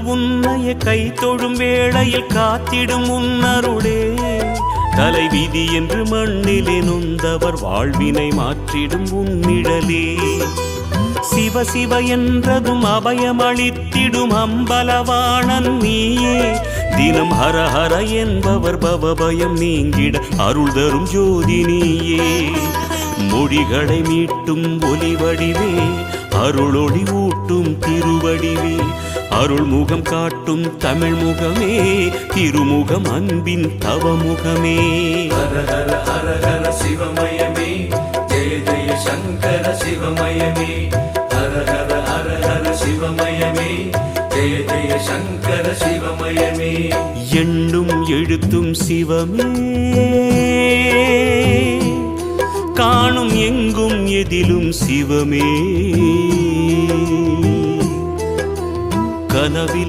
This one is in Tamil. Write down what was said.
உன்னைய கை தொழும் வேளையில் காத்திடும் உன்னருளே தலைவிதி என்று மண்ணிலே நொந்தவர் வாழ்வினை மாற்றிடும் உன்னிழலே சிவ சிவ என்றதும் அபயமளித்திடும் அம்பலவாணன் நீயே தினம் ஹர ஹர என்பவர் பவபயம் நீங்கிட அருள் தரும் ஜோதி நீயே மொழிகளை மீட்டும் ஒலிவடிவே அருளொளி ஊட்டும் திருவடிவே அருள் முகம் காட்டும் தமிழ் முகமே திருமுகம் அன்பின் தவமுகமே ஹர ஹர ஹர ஹர சிவமயமே ஜெய ஜெய சங்கர சிவமயமே ஹர ஹர ஹர ஹர சிவமயமே ஜெய ஜெய சங்கர சிவமயமே எண்ணும் எழுத்தும் சிவமே காணும் எங்கும் எதிலும் சிவமே கனவில்